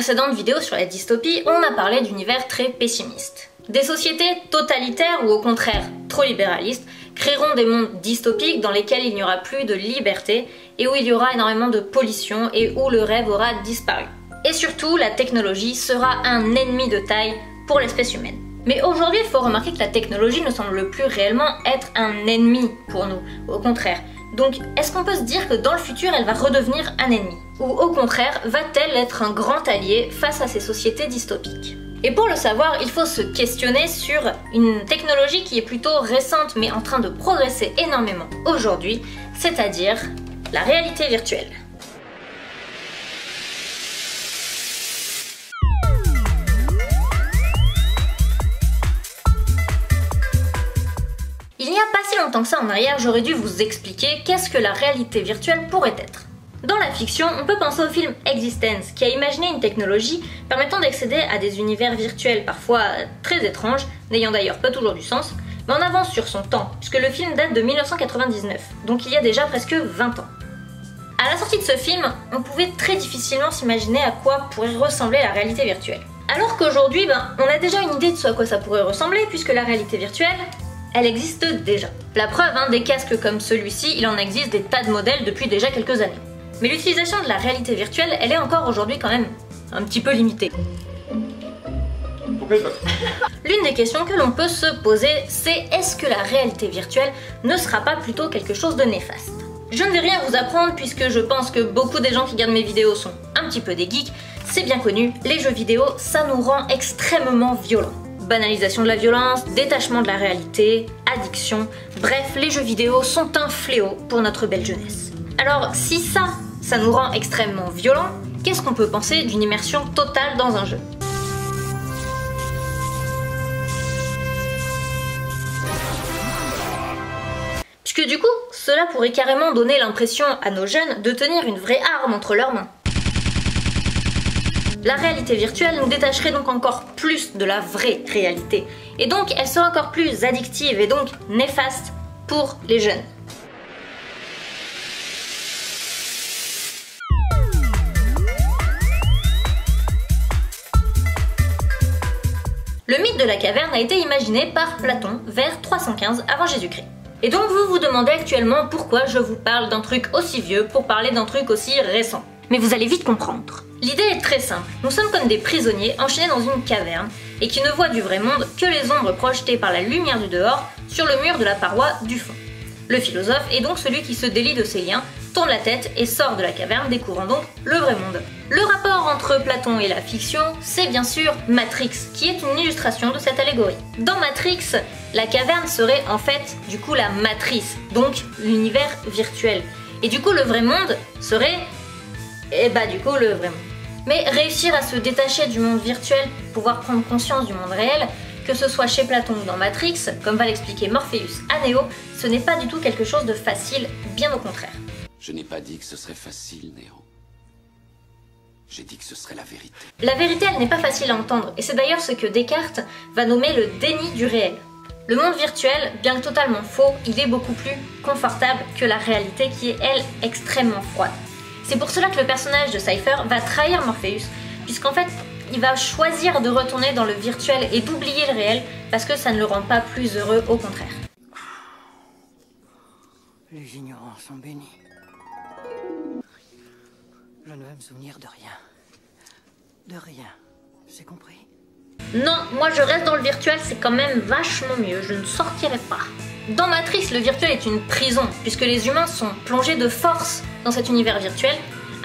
précédente vidéo sur la dystopie, on a parlé d'univers très pessimistes. Des sociétés totalitaires ou au contraire trop libéralistes créeront des mondes dystopiques dans lesquels il n'y aura plus de liberté et où il y aura énormément de pollution et où le rêve aura disparu. Et surtout, la technologie sera un ennemi de taille pour l'espèce humaine. Mais aujourd'hui, il faut remarquer que la technologie ne semble plus réellement être un ennemi pour nous, au contraire. Donc, est-ce qu'on peut se dire que dans le futur, elle va redevenir un ennemi? Ou au contraire, va-t-elle être un grand allié face à ces sociétés dystopiques? Et pour le savoir, il faut se questionner sur une technologie qui est plutôt récente mais en train de progresser énormément aujourd'hui, c'est-à-dire la réalité virtuelle. Il n'y a pas si longtemps que ça en arrière, j'aurais dû vous expliquer qu'est-ce que la réalité virtuelle pourrait être. Dans la fiction, on peut penser au film Existence, qui a imaginé une technologie permettant d'accéder à des univers virtuels parfois très étranges, n'ayant d'ailleurs pas toujours du sens, mais en avance sur son temps, puisque le film date de 1999, donc il y a déjà presque 20 ans. À la sortie de ce film, on pouvait très difficilement s'imaginer à quoi pourrait ressembler la réalité virtuelle. Alors qu'aujourd'hui, on a déjà une idée de ce à quoi ça pourrait ressembler, puisque la réalité virtuelle, elle existe déjà. La preuve, des casques comme celui-ci, il en existe des tas de modèles depuis déjà quelques années. Mais l'utilisation de la réalité virtuelle, elle est encore aujourd'hui quand même un petit peu limitée. L'une des questions que l'on peut se poser, c'est est-ce que la réalité virtuelle ne sera pas plutôt quelque chose de néfaste? Je ne vais rien vous apprendre puisque je pense que beaucoup des gens qui regardent mes vidéos sont un petit peu des geeks, c'est bien connu, les jeux vidéo, ça nous rend extrêmement violents. Banalisation de la violence, détachement de la réalité, addiction, bref, les jeux vidéo sont un fléau pour notre belle jeunesse. Alors si ça nous rend extrêmement violents, qu'est-ce qu'on peut penser d'une immersion totale dans un jeu? Puisque du coup, cela pourrait carrément donner l'impression à nos jeunes de tenir une vraie arme entre leurs mains. La réalité virtuelle nous détacherait donc encore plus de la vraie réalité, et donc elle serait encore plus addictive et donc néfaste pour les jeunes. Le mythe de la caverne a été imaginé par Platon vers 315 avant Jésus-Christ. Et donc vous vous demandez actuellement pourquoi je vous parle d'un truc aussi vieux pour parler d'un truc aussi récent. Mais vous allez vite comprendre. L'idée est très simple, nous sommes comme des prisonniers enchaînés dans une caverne et qui ne voient du vrai monde que les ombres projetées par la lumière du dehors sur le mur de la paroi du fond. Le philosophe est donc celui qui se délie de ses liens, tourne la tête et sort de la caverne, découvrant donc le vrai monde. Le rapport entre Platon et la fiction, c'est bien sûr Matrix, qui est une illustration de cette allégorie. Dans Matrix, la caverne serait en fait du coup la matrice, donc l'univers virtuel. Et du coup le vrai monde serait, le vrai monde. Mais réussir à se détacher du monde virtuel pour pouvoir prendre conscience du monde réel, que ce soit chez Platon ou dans Matrix, comme va l'expliquer Morpheus à Neo, ce n'est pas du tout quelque chose de facile, bien au contraire. Je n'ai pas dit que ce serait facile, Néo. J'ai dit que ce serait la vérité. La vérité, elle n'est pas facile à entendre, et c'est d'ailleurs ce que Descartes va nommer le déni du réel. Le monde virtuel, bien que totalement faux, il est beaucoup plus confortable que la réalité qui est, elle, extrêmement froide. C'est pour cela que le personnage de Cypher va trahir Morpheus, puisqu'en fait, il va choisir de retourner dans le virtuel et d'oublier le réel, parce que ça ne le rend pas plus heureux, au contraire. Les ignorants sont bénis. Je ne vais me souvenir de rien. De rien. C'est compris? Non, moi je reste dans le virtuel, c'est quand même vachement mieux, je ne sortirai pas. Dans Matrix, le virtuel est une prison, puisque les humains sont plongés de force dans cet univers virtuel,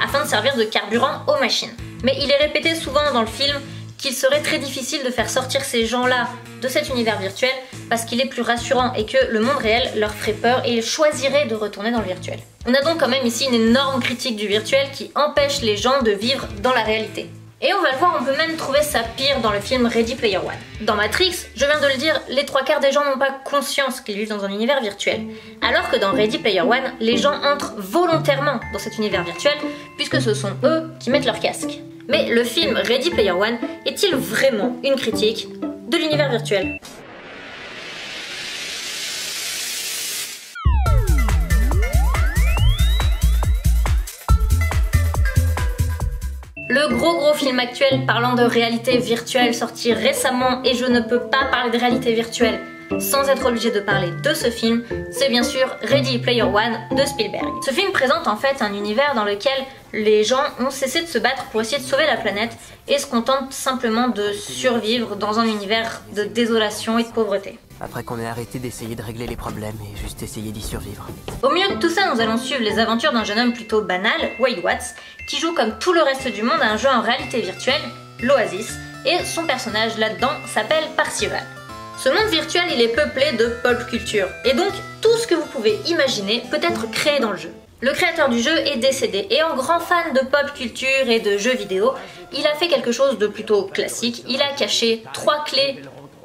afin de servir de carburant aux machines. Mais il est répété souvent dans le film qu'il serait très difficile de faire sortir ces gens-là de cet univers virtuel, parce qu'il est plus rassurant et que le monde réel leur ferait peur et ils choisiraient de retourner dans le virtuel. On a donc quand même ici une énorme critique du virtuel qui empêche les gens de vivre dans la réalité. Et on va le voir, on peut même trouver ça pire dans le film Ready Player One. Dans Matrix, je viens de le dire, les 3/4 des gens n'ont pas conscience qu'ils vivent dans un univers virtuel. Alors que dans Ready Player One, les gens entrent volontairement dans cet univers virtuel, puisque ce sont eux qui mettent leur casque. Mais le film Ready Player One est-il vraiment une critique de l'univers virtuel ? Le Le gros film actuel parlant de réalité virtuelle sorti récemment, et je ne peux pas parler de réalité virtuelle sans être obligé de parler de ce film, c'est bien sûr Ready Player One de Spielberg. Ce film présente en fait un univers dans lequel les gens ont cessé de se battre pour essayer de sauver la planète et se contentent simplement de survivre dans un univers de désolation et de pauvreté. Après qu'on ait arrêté d'essayer de régler les problèmes et juste essayer d'y survivre. Au milieu de tout ça, nous allons suivre les aventures d'un jeune homme plutôt banal, Wade Watts, qui joue comme tout le reste du monde à un jeu en réalité virtuelle, l'Oasis, et son personnage là-dedans s'appelle Parcival. Ce monde virtuel, il est peuplé de pop culture, et donc tout ce que vous pouvez imaginer peut être créé dans le jeu. Le créateur du jeu est décédé, et en grand fan de pop culture et de jeux vidéo, il a fait quelque chose de plutôt classique, il a caché 3 clés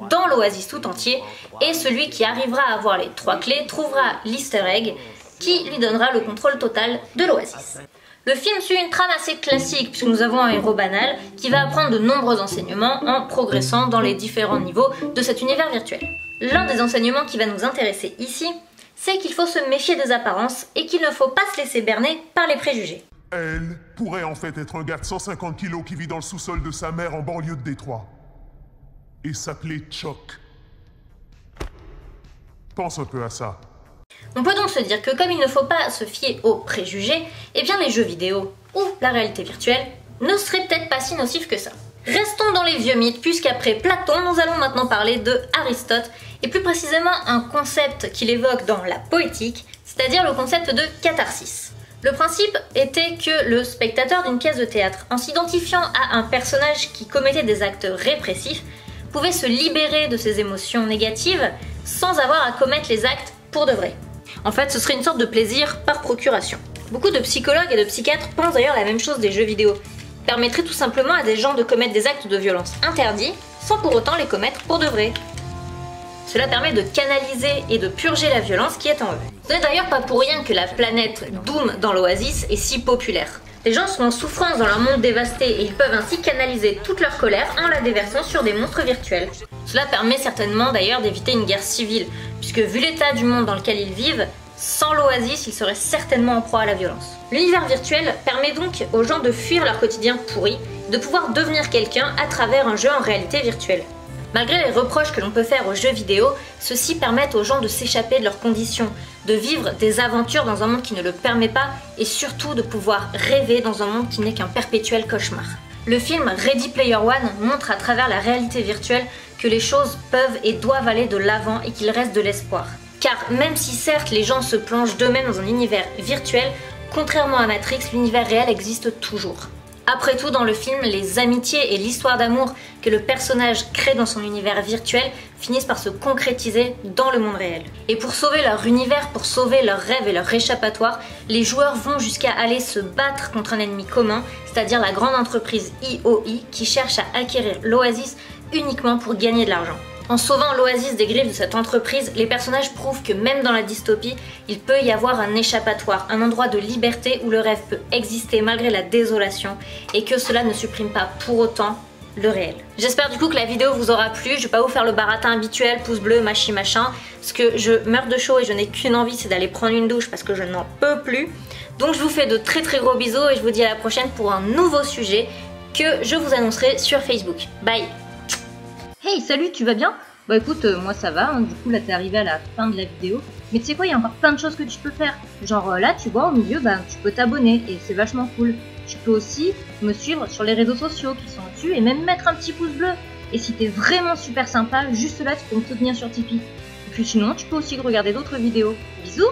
dans l'Oasis tout entier, et celui qui arrivera à avoir les 3 clés trouvera l'easter egg qui lui donnera le contrôle total de l'Oasis. Le film suit une trame assez classique puisque nous avons un héros banal qui va apprendre de nombreux enseignements en progressant dans les différents niveaux de cet univers virtuel. L'un des enseignements qui va nous intéresser ici, c'est qu'il faut se méfier des apparences et qu'il ne faut pas se laisser berner par les préjugés. Elle pourrait en fait être un gars de 150 kilos qui vit dans le sous-sol de sa mère en banlieue de Détroit. Et s'appeler Chuck. Pense un peu à ça. On peut donc se dire que comme il ne faut pas se fier aux préjugés, eh bien les jeux vidéo ou la réalité virtuelle ne seraient peut-être pas si nocifs que ça. Restons dans les vieux mythes, puisqu'après Platon, nous allons maintenant parler de Aristote, et plus précisément un concept qu'il évoque dans la poétique, c'est-à-dire le concept de catharsis. Le principe était que le spectateur d'une pièce de théâtre, en s'identifiant à un personnage qui commettait des actes répressifs, pouvait se libérer de ses émotions négatives sans avoir à commettre les actes pour de vrai. En fait, ce serait une sorte de plaisir par procuration. Beaucoup de psychologues et de psychiatres pensent d'ailleurs la même chose des jeux vidéo. Ils permettraient tout simplement à des gens de commettre des actes de violence interdits sans pour autant les commettre pour de vrai. Cela permet de canaliser et de purger la violence qui est en eux. Ce n'est d'ailleurs pas pour rien que la planète Doom dans l'Oasis est si populaire. Les gens sont en souffrance dans leur monde dévasté et ils peuvent ainsi canaliser toute leur colère en la déversant sur des monstres virtuels. Cela permet certainement d'ailleurs d'éviter une guerre civile, puisque vu l'état du monde dans lequel ils vivent, sans l'Oasis, ils seraient certainement en proie à la violence. L'univers virtuel permet donc aux gens de fuir leur quotidien pourri, de pouvoir devenir quelqu'un à travers un jeu en réalité virtuelle. Malgré les reproches que l'on peut faire aux jeux vidéo, ceux-ci permettent aux gens de s'échapper de leurs conditions, de vivre des aventures dans un monde qui ne le permet pas et surtout de pouvoir rêver dans un monde qui n'est qu'un perpétuel cauchemar. Le film Ready Player One montre à travers la réalité virtuelle que les choses peuvent et doivent aller de l'avant et qu'il reste de l'espoir. Car même si certes les gens se plongent d'eux-mêmes dans un univers virtuel, contrairement à Matrix, l'univers réel existe toujours. Après tout, dans le film, les amitiés et l'histoire d'amour que le personnage crée dans son univers virtuel finissent par se concrétiser dans le monde réel. Et pour sauver leur univers, pour sauver leurs rêves et leur échappatoire, les joueurs vont jusqu'à aller se battre contre un ennemi commun, c'est-à-dire la grande entreprise IOI qui cherche à acquérir l'Oasis uniquement pour gagner de l'argent. En sauvant l'Oasis des griffes de cette entreprise, les personnages prouvent que même dans la dystopie, il peut y avoir un échappatoire, un endroit de liberté où le rêve peut exister malgré la désolation et que cela ne supprime pas pour autant le réel. J'espère du coup que la vidéo vous aura plu. Je vais pas vous faire le baratin habituel, pouce bleu, machin, parce que je meurs de chaud et je n'ai qu'une envie, c'est d'aller prendre une douche parce que je n'en peux plus. Donc je vous fais de très gros bisous et je vous dis à la prochaine pour un nouveau sujet que je vous annoncerai sur Facebook. Bye! Hey, salut, tu vas bien? Bah écoute, moi ça va, hein, du coup là t'es arrivé à la fin de la vidéo. Mais tu sais quoi, il y a encore plein de choses que tu peux faire. Genre là, tu vois, au milieu, bah tu peux t'abonner et c'est vachement cool. Tu peux aussi me suivre sur les réseaux sociaux qui sont dessus et même mettre un petit pouce bleu. Et si t'es vraiment super sympa, juste là tu peux me soutenir sur Tipeee. Et puis sinon, tu peux aussi regarder d'autres vidéos. Bisous!